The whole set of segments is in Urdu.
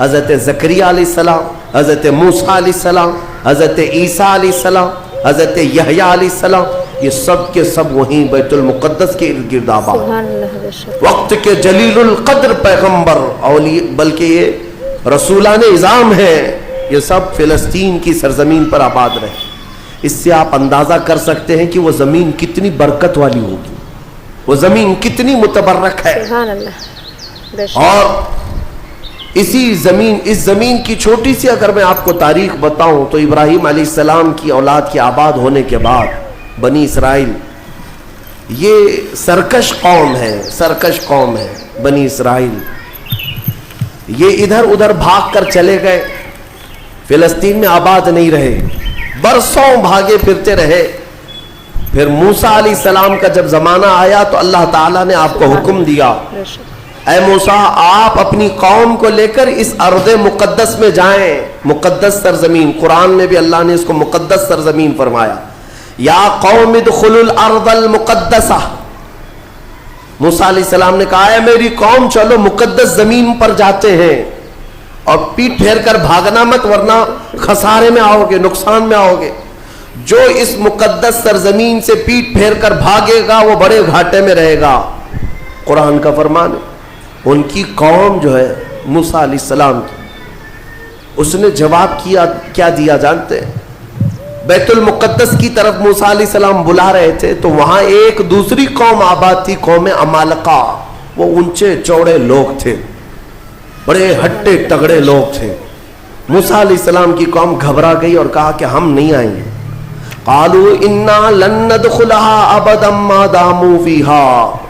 حضرت زکریا علیہ السلام، حضرت موسیٰ علیہ السلام، حضرت عیسیٰ علیہ السلام، حضرت یحییٰ علیہ السلام، یہ سب کے سب وہیں بیت المقدس کے ارد گرد آباد، سبحان اللہ بے شک، وقت کے جلیل القدر پیغمبر بلکہ یہ رسولان اعظام ہیں، یہ سب فلسطین کی سرزمین پر آباد رہے۔ اس سے آپ اندازہ کر سکتے ہیں کہ وہ زمین کتنی برکت والی ہوگی، وہ زمین کتنی متبرک ہے۔ سبحان اللہ بے شک۔ اور اس زمین کی چھوٹی سی اگر میں آپ کو تاریخ بتاؤں تو ابراہیم علیہ السلام کی اولاد کے آباد ہونے کے بعد بنی اسرائیل یہ سرکش قوم ہے بنی اسرائیل، یہ ادھر ادھر بھاگ کر چلے گئے، فلسطین میں آباد نہیں رہے، برسوں بھاگے پھرتے رہے۔ پھر موسیٰ علیہ السلام کا جب زمانہ آیا تو اللہ تعالیٰ نے آپ کو حکم دیا، بے شک، اے موسیٰ آپ اپنی قوم کو لے کر اس ارض مقدس میں جائیں، مقدس سرزمین، قرآن میں بھی اللہ نے اس کو مقدس سرزمین فرمایا، یا قوم ادخلوا الارض المقدسہ۔ موسیٰ علیہ السلام نے کہا ہے میری قوم چلو مقدس زمین پر جاتے ہیں، اور پیٹ پھیر کر بھاگنا مت ورنہ خسارے میں آؤ گے، نقصان میں آؤ گے۔ جو اس مقدس سرزمین سے پیٹ پھیر کر بھاگے گا وہ بڑے گھاٹے میں رہے گا، قرآن کا فرمان ہے۔ ان کی قوم جو ہے موسیٰ علیہ السلام کی، اس نے جواب کیا دیا جانتے ہیں؟ بیت المقدس کی طرف موسیٰ علیہ السلام بلا رہے تھے تو وہاں ایک دوسری قوم آباد تھی، قوم عمالقہ، وہ اونچے چوڑے لوگ تھے، بڑے ہٹے تگڑے لوگ تھے۔ موسیٰ علیہ السلام کی قوم گھبرا گئی اور کہا کہ ہم نہیں آئیں گے۔ قالوا انا لن ندخلها ابدا ما داموا فيها،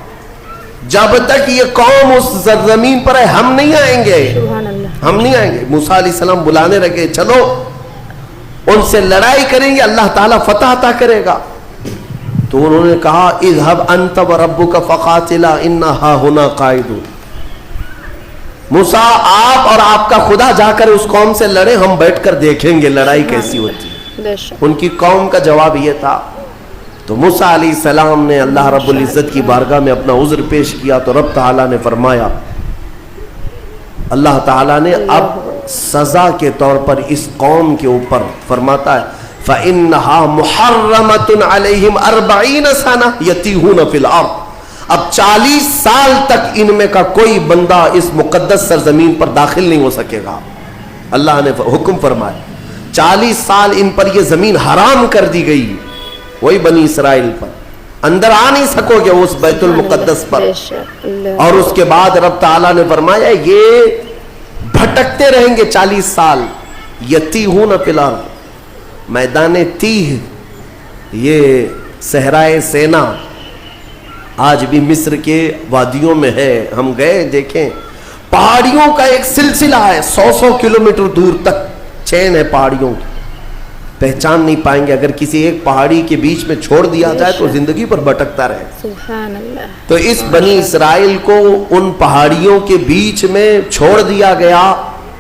جب تک یہ قوم اس زمین پر ہے ہم نہیں آئیں گے، سبحان اللہ، ہم نہیں آئیں گے۔ موسیٰ علیہ السلام بلانے لگے، چلو ان سے لڑائی کریں گے، اللہ تعالیٰ فتح عطا کرے گا۔ تو انہوں نے کہا اذهب انت وربك فقاتلا انا هاهنا قاعدون، موسیٰ آپ اور آپ کا خدا جا کر اس قوم سے لڑے، ہم بیٹھ کر دیکھیں گے لڑائی کیسی ہوتی ہے۔ بے شک، ان کی قوم کا جواب یہ تھا۔ تو موسیٰ علیہ السلام نے اللہ رب العزت کی بارگاہ میں اپنا عذر پیش کیا تو رب تعالیٰ نے فرمایا، اللہ تعالیٰ نے اب سزا کے طور پر اس قوم کے اوپر فرماتا ہے فَإِنَّهَا مُحَرَّمَةٌ عَلَيْهِمْ 40 سَنَةً يَتِيهُونَ فِي الْأَرْضِ، اب 40 سال تک ان میں کا کوئی بندہ اس مقدس سرزمین پر داخل نہیں ہو سکے گا۔ اللہ نے حکم فرمایا 40 سال ان پر یہ زمین حرام کر دی گئی، وہی بنی اسرائیل پر اندر آ نہیں سکو گے اس بیت المقدس پر۔ بے شک، اللہ، اور اس کے بعد رب تعالیٰ نے فرمایا یہ بھٹکتے رہیں گے 40 سال، یتیہون فی الارض، میدان تیہ، یہ صحرائے سینا آج بھی مصر کے وادیوں میں ہے، ہم گئے دیکھیں، پہاڑیوں کا ایک سلسلہ ہے، 100 کلومیٹر دور تک چین ہے پہاڑیوں کی، پہچان نہیں پائیں گے، اگر کسی ایک پہاڑی کے بیچ میں چھوڑ دیا جائے تو زندگی پر بھٹکتا رہے۔ سبحان اللہ، تو اس بنی اسرائیل کو ان پہاڑیوں کے بیچ میں چھوڑ دیا گیا،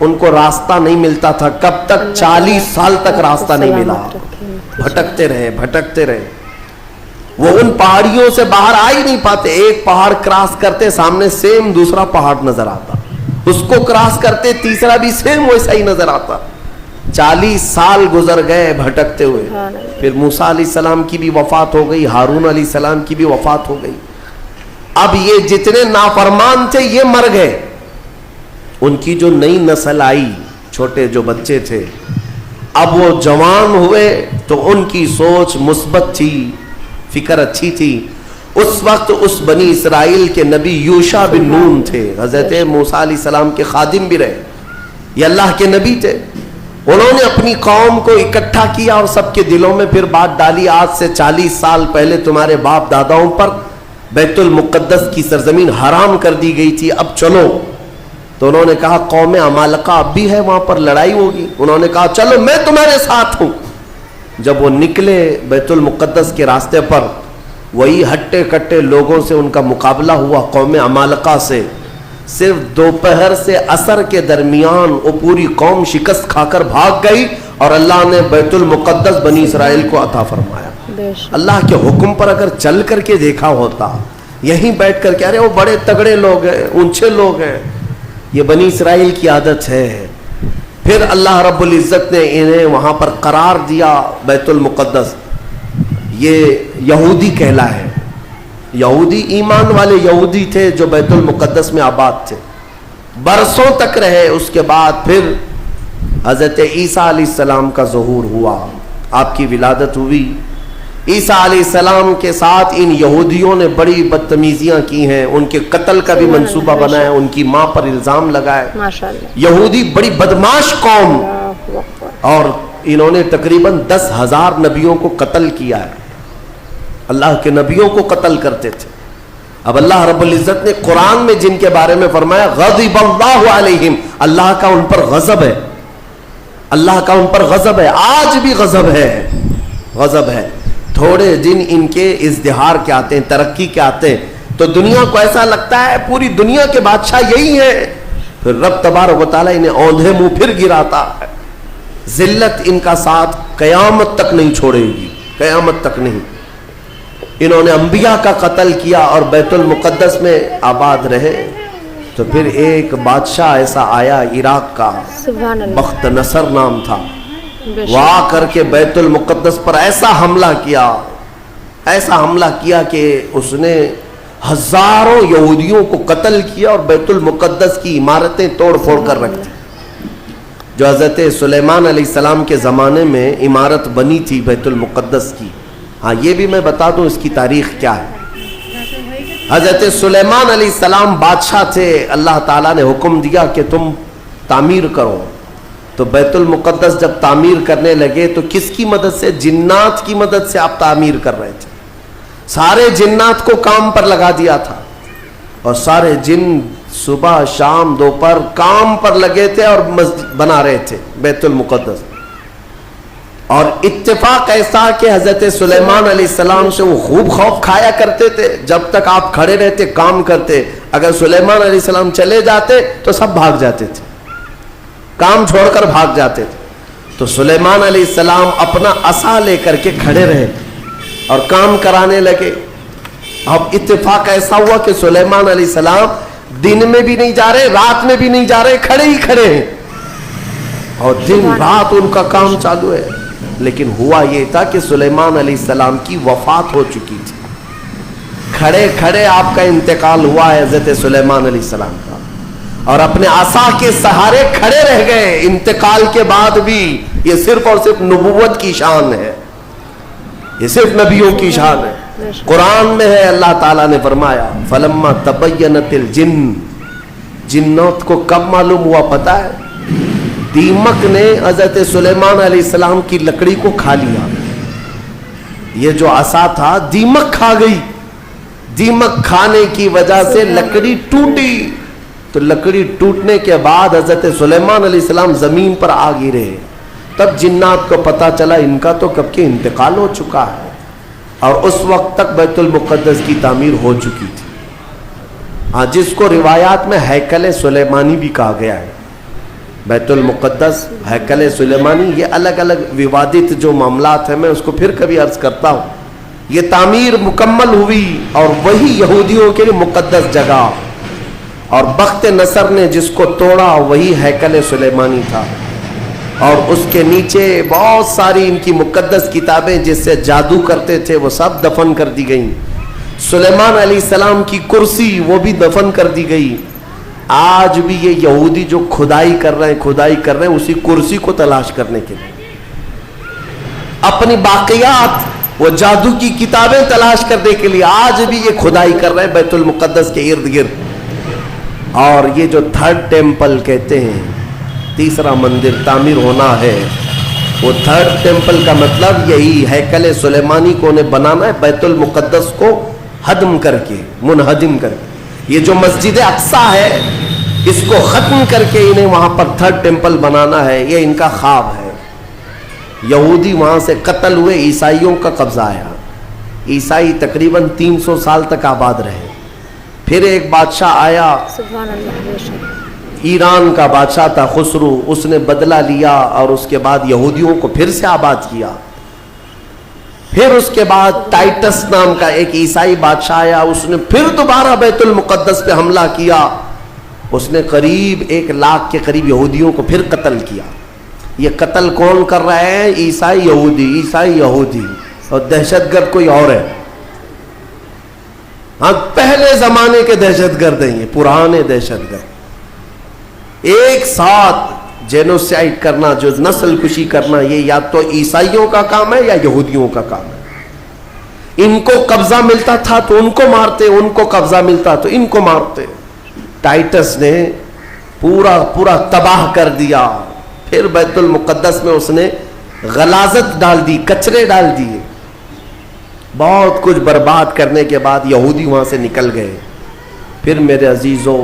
ان کو راستہ نہیں ملتا تھا، کب تک؟ 40 سال تک راستہ نہیں ملا، بھٹکتے رہے۔ وہ ان پہاڑیوں سے باہر آ ہی نہیں پاتے، ایک پہاڑ کراس کرتے سامنے سیم دوسرا پہاڑ نظر آتا، اس کو کراس کرتے تیسرا بھی سیم ویسا ہی نظر آتا۔ 40 سال گزر گئے بھٹکتے ہوئے، پھر موسیٰ علیہ السلام کی بھی وفات ہو گئی، ہارون علیہ السلام کی بھی وفات ہو گئی۔ اب یہ جتنے نافرمان تھے یہ مر گئے، ان کی جو نئی نسل آئی، چھوٹے جو بچے تھے، اب وہ جوان ہوئے تو ان کی سوچ مثبت تھی، فکر اچھی تھی۔ اس وقت اس بنی اسرائیل کے نبی یوشع بن نون تھے، حضرت موسیٰ علیہ السلام کے خادم بھی رہے، یہ اللہ کے نبی تھے۔ انہوں نے اپنی قوم کو اکٹھا کیا اور سب کے دلوں میں پھر بات ڈالی، آج سے 40 سال پہلے تمہارے باپ داداؤں پر بیت المقدس کی سرزمین حرام کر دی گئی تھی، اب چلو۔ تو انہوں نے کہا قوم عمالقہ اب بھی ہے، وہاں پر لڑائی ہوگی۔ انہوں نے کہا چلو میں تمہارے ساتھ ہوں۔ جب وہ نکلے بیت المقدس کے راستے پر، وہی ہٹے کٹے لوگوں سے ان کا مقابلہ ہوا، قوم عمالقہ سے۔ صرف دوپہر سے عصر کے درمیان وہ پوری قوم شکست کھا کر بھاگ گئی اور اللہ نے بیت المقدس بنی اسرائیل کو عطا فرمایا۔ اللہ کے حکم پر اگر چل کر کے دیکھا ہوتا، یہیں بیٹھ کر کہہ رہے وہ بڑے تگڑے لوگ ہیں، اونچے لوگ ہیں، یہ بنی اسرائیل کی عادت ہے. پھر اللہ رب العزت نے انہیں وہاں پر قرار دیا بیت المقدس. یہ یہودی کہلائے. یہودی ایمان والے یہودی تھے جو بیت المقدس میں آباد تھے, برسوں تک رہے. اس کے بعد پھر حضرت عیسیٰ علیہ السلام کا ظہور ہوا, آپ کی ولادت ہوئی. عیسیٰ علیہ السلام کے ساتھ ان یہودیوں نے بڑی بدتمیزیاں کی ہیں, ان کے قتل کا بھی منصوبہ بنایا, ان کی ماں پر الزام لگائے. یہودی بڑی بدماش قوم, اور انہوں نے تقریباً 10,000 نبیوں کو قتل کیا ہے. اللہ کے نبیوں کو قتل کرتے تھے. اب اللہ رب العزت نے قرآن میں جن کے بارے میں فرمایا غضب اللہ علیہم, اللہ کا ان پر غضب ہے, اللہ کا ان پر غضب ہے. آج بھی غضب ہے, غضب ہے. تھوڑے دن ان کے ازدہار کے آتے ہیں, ترقی کے آتے ہیں, تو دنیا کو ایسا لگتا ہے پوری دنیا کے بادشاہ یہی ہیں. پھر رب تبارک و تعالیٰ انہیں اوندھے منہ پھر گراتا ہے. ذلت ان کا ساتھ قیامت تک نہیں چھوڑے گی, قیامت تک نہیں. انہوں نے انبیاء کا قتل کیا اور بیت المقدس میں آباد رہے. تو پھر ایک بادشاہ ایسا آیا عراق کا, بخت نصر نام تھا. وہ آ کر کے بیت المقدس پر ایسا حملہ کیا, ایسا حملہ کیا کہ اس نے ہزاروں یہودیوں کو قتل کیا اور بیت المقدس کی عمارتیں توڑ پھوڑ کر رکھ دی. جو حضرت سلیمان علیہ السلام کے زمانے میں عمارت بنی تھی بیت المقدس کی. ہاں یہ بھی میں بتا دوں اس کی تاریخ کیا ہے. حضرت سلیمان علیہ السلام بادشاہ تھے, اللہ تعالیٰ نے حکم دیا کہ تم تعمیر کرو. تو بیت المقدس جب تعمیر کرنے لگے تو کس کی مدد سے؟ جنات کی مدد سے آپ تعمیر کر رہے تھے. سارے جنات کو کام پر لگا دیا تھا, اور سارے جن صبح شام دوپہر کام پر لگے تھے اور مسجد بنا رہے تھے بیت المقدس. اور اتفاق ایسا کہ حضرت سلیمان علیہ السلام سے وہ خوب خوف کھایا کرتے تھے. جب تک آپ کھڑے رہتے کام کرتے, اگر سلیمان علیہ السلام چلے جاتے تو سب بھاگ جاتے تھے, کام چھوڑ کر بھاگ جاتے تھے. تو سلیمان علیہ السلام اپنا عصا لے کر کے کھڑے رہے اور کام کرانے لگے. اب اتفاق ایسا ہوا کہ سلیمان علیہ السلام دن میں بھی نہیں جا رہے, رات میں بھی نہیں جا رہے, کھڑے ہی کھڑے ہیں, اور دن رات ان کا کام چالو ہے. لیکن ہوا یہ تھا کہ سلیمان علیہ السلام کی وفات ہو چکی تھی. کھڑے کھڑے آپ کا انتقال ہوا ہے حضرت سلیمان علیہ السلام کا, اور اپنے عصا کے سہارے کھڑے رہ گئے. انتقال کے بعد بھی یہ صرف اور صرف نبوت کی شان ہے, یہ صرف نبیوں کی شان ہے. قرآن میں ہے, اللہ تعالیٰ نے فرمایا فلما تبینت الجن, جنات کو کب معلوم ہوا پتا ہے؟ دیمک نے حضرت سلیمان علیہ السلام کی لکڑی کو کھا لیا. یہ جو عصا تھا دیمک کھا گئی. دیمک کھانے کی وجہ سے لکڑی ٹوٹی. تو لکڑی ٹوٹنے کے بعد حضرت سلیمان علیہ السلام زمین پر آ گرے. تب جنات کو پتا چلا ان کا تو کب کے انتقال ہو چکا ہے, اور اس وقت تک بیت المقدس کی تعمیر ہو چکی تھی. ہاں, جس کو روایات میں ہیکل سلیمانی بھی کہا گیا ہے. بیت المقدس, ہیکل سلیمانی, یہ الگ الگ ووادت جو معاملات ہیں, میں اس کو پھر کبھی عرض کرتا ہوں. یہ تعمیر مکمل ہوئی اور وہی یہودیوں کے لیے مقدس جگہ, اور بخت نصر نے جس کو توڑا وہی ہیکل سلیمانی تھا. اور اس کے نیچے بہت ساری ان کی مقدس کتابیں جس سے جادو کرتے تھے وہ سب دفن کر دی گئیں. سلیمان علیہ السلام کی کرسی وہ بھی دفن کر دی گئی. آج بھی یہ یہودی جو کھدائی کر رہے ہیں اسی کرسی کو تلاش کرنے کے لیے, اپنی باقیات وہ جادو کی کتابیں تلاش کرنے کے لیے آج بھی یہ کھدائی کر رہے ہیں بیت المقدس کے ارد گرد. اور یہ جو تھرڈ ٹیمپل کہتے ہیں, تیسرا مندر تعمیر ہونا ہے, وہ تھرڈ ٹیمپل کا مطلب یہی ہیکل سلیمانی کو انہیں بنانا ہے, بیت المقدس کو ہدم کر کے, منہدم کر کے. یہ جو مسجد اقصیٰ ہے اس کو ختم کر کے انہیں وہاں پر تھرڈ ٹیمپل بنانا ہے. یہ ان کا خواب ہے. یہودی وہاں سے قتل ہوئے, عیسائیوں کا قبضہ آیا. عیسائی تقریباً 300 سال تک آباد رہے. پھر ایک بادشاہ آیا, ایران کا بادشاہ تھا خسرو, اس نے بدلہ لیا اور اس کے بعد یہودیوں کو پھر سے آباد کیا. پھر اس کے بعد ٹائٹس نام کا ایک عیسائی بادشاہ آیا, اس نے پھر دوبارہ بیت المقدس پہ حملہ کیا. اس نے قریب 1 لاکھ کے قریب یہودیوں کو پھر قتل کیا. یہ قتل کون کر رہا ہے؟ عیسائی یہودی اور دہشت گرد کوئی اور ہے. ہاں پہلے زمانے کے دہشت گرد ہیں یہ، پرانے دہشت گرد. ایک ساتھ جینوسائڈ کرنا، جو نسل کشی کرنا، یہ یا تو عیسائیوں کا کام ہے یا یہودیوں کا کام ہے. ان کو قبضہ ملتا تھا تو ان کو مارتے، ان کو قبضہ ملتا تو ان کو مارتے. ٹائٹس نے پورا تباہ کر دیا. پھر بیت المقدس میں اس نے غلاظت ڈال دی، کچرے ڈال دیے. بہت کچھ برباد کرنے کے بعد یہودی وہاں سے نکل گئے. پھر میرے عزیزوں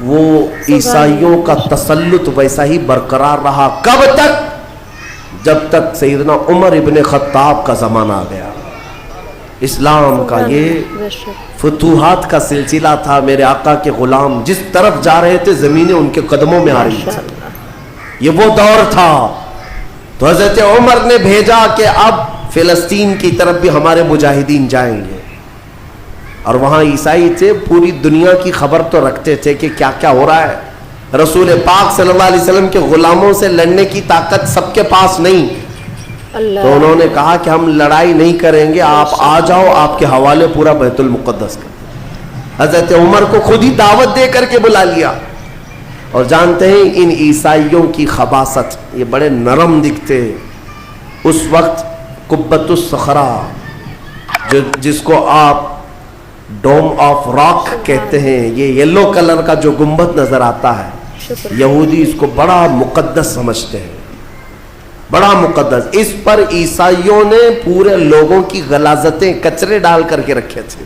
وہ عیسائیوں کا تسلط ویسا ہی برقرار رہا. کب تک؟ جب تک سیدنا عمر ابن خطاب کا زمانہ آ گیا. اسلام کا یہ فتوحات کا سلسلہ تھا. میرے آقا کے غلام جس طرف جا رہے تھے زمینیں ان کے قدموں میں آ رہی تھی. یہ وہ دور تھا. تو حضرت عمر نے بھیجا کہ اب فلسطین کی طرف بھی ہمارے مجاہدین جائیں گے. اور وہاں عیسائی تھے، پوری دنیا کی خبر تو رکھتے تھے کہ کیا کیا ہو رہا ہے. رسول پاک صلی اللہ علیہ وسلم کے غلاموں سے لڑنے کی طاقت سب کے پاس نہیں. تو انہوں نے کہا کہ ہم لڑائی نہیں کریں گے، آپ آ جاؤ، آپ کے حوالے پورا بیت المقدس کا. حضرت عمر کو خود ہی دعوت دے کر کے بلا لیا. اور جانتے ہیں ان عیسائیوں کی خباثت، یہ بڑے نرم دکھتے. اس وقت قبۃ الصخرہ جس کو آپ ڈوم آف راک کہتے ہیں، یہ یلو کلر کا جو گنبد نظر آتا ہے، یہودی اس کو بڑا مقدس سمجھتے ہیں، بڑا مقدس. اس پر عیسائیوں نے پورے لوگوں کی غلاظتیں کچرے ڈال کر کے رکھے تھے.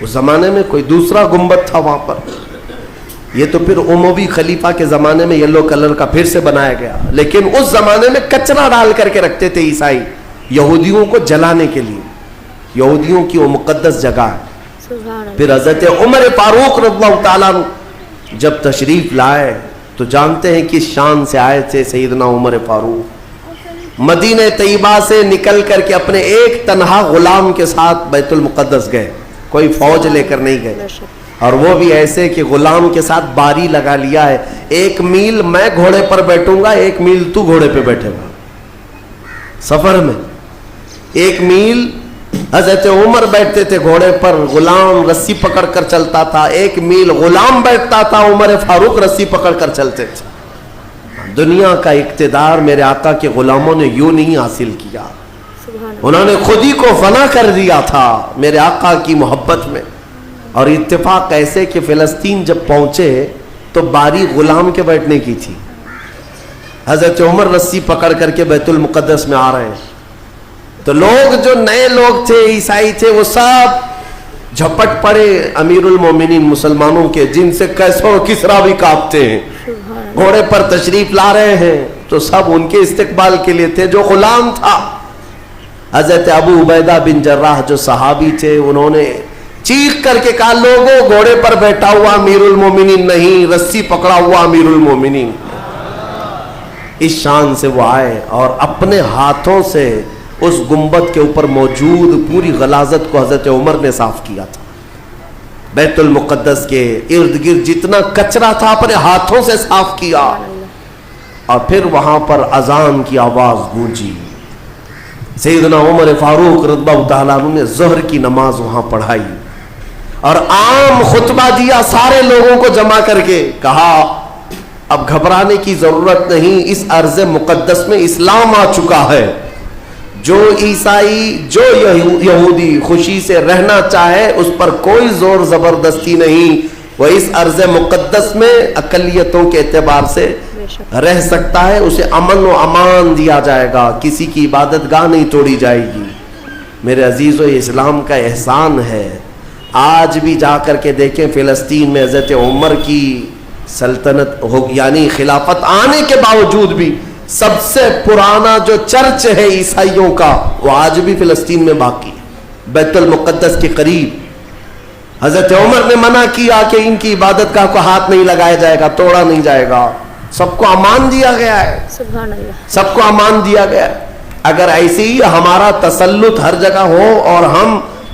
اس زمانے میں کوئی دوسرا گنبد تھا وہاں پر. یہ تو پھر اموی خلیفہ کے زمانے میں یلو کلر کا پھر سے بنایا گیا. لیکن اس زمانے میں کچرا ڈال کر کے رکھتے تھے عیسائی یہودیوں کو جلانے کے لیے. یہودیوں کی وہ مقدس جگہ ہے. پھر حضرت عمر فاروق رضی اللہ تعالیٰ جب تشریف لائے تو جانتے ہیں کس شان سے آئے تھے. سیدنا عمر فاروق مدینہ طیبہ سے نکل کر کے اپنے ایک تنہا غلام کے ساتھ بیت المقدس گئے. کوئی فوج لے کر نہیں گئے، اور وہ بھی ایسے کہ غلام کے ساتھ باری لگا لیا ہے. 1 میل میں گھوڑے پر بیٹھوں گا، 1 میل تو گھوڑے پہ بیٹھے گا. سفر میں 1 میل حضرت عمر بیٹھتے تھے گھوڑے پر، غلام رسی پکڑ کر چلتا تھا. 1 میل غلام بیٹھتا تھا، عمر فاروق رسی پکڑ کر چلتے تھے. دنیا کا اقتدار میرے آقا کے غلاموں نے یوں نہیں حاصل کیا. انہوں نے خود ہی کو فنا کر دیا تھا میرے آقا کی محبت میں. اور اتفاق ایسے کہ فلسطین جب پہنچے تو باری غلام کے بیٹھنے کی تھی. حضرت عمر رسی پکڑ کر کے بیت المقدس میں آ رہے ہیں تو لوگ جو نئے لوگ تھے، عیسائی تھے، وہ سب جھپٹ پڑے امیر المومنین مسلمانوں کے، جن سے کیسر و کسریٰ بھی کانپتے ہیں. گھوڑے پر تشریف لا رہے ہیں تو سب ان کے استقبال کے لیے تھے. جو غلام تھا حضرت ابو عبیدہ بن جراح جو صحابی تھے، انہوں نے چیخ کر کے کہا لوگوں گھوڑے پر بیٹھا ہوا امیر المومنین نہیں، رسی پکڑا ہوا امیر المومنین. اس شان سے وہ آئے اور اپنے ہاتھوں سے اس گنبد کے اوپر موجود پوری غلاظت کو حضرت عمر نے صاف کیا تھا. بیت المقدس کے ارد گرد جتنا کچرا تھا اپنے ہاتھوں سے صاف کیا. اور پھر وہاں پر اذان کی آواز گونجی. سیدنا عمر فاروق رضی اللہ تعالیٰ عنہ نے ظہر کی نماز وہاں پڑھائی اور عام خطبہ دیا سارے لوگوں کو جمع کر کے. کہا اب گھبرانے کی ضرورت نہیں، اس ارض مقدس میں اسلام آ چکا ہے. جو عیسائی، جو یہودی خوشی سے رہنا چاہے اس پر کوئی زور زبردستی نہیں. وہ اس ارض مقدس میں اقلیتوں کے اعتبار سے رہ سکتا ہے. اسے امن و امان دیا جائے گا، کسی کی عبادت گاہ نہیں توڑی جائے گی. میرے عزیزو، یہ اسلام کا احسان ہے. آج بھی جا کر کے دیکھیں فلسطین میں حضرت عمر کی سلطنت ہو، یعنی خلافت آنے کے باوجود بھی سب سے پرانا جو چرچ ہے عیسائیوں کا وہ آج بھی فلسطین میں باقی ہے، بیت المقدس کے قریب. حضرت عمر نے منع کیا کہ ان کی عبادت گاہ کو ہاتھ نہیں لگایا جائے گا، توڑا نہیں جائے گا. سب کو امان دیا گیا ہے، سبحان اللہ، سب کو امان دیا گیا ہے. اگر ایسی ہی ہمارا تسلط ہر جگہ ہو اور ہم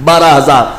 12,000।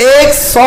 100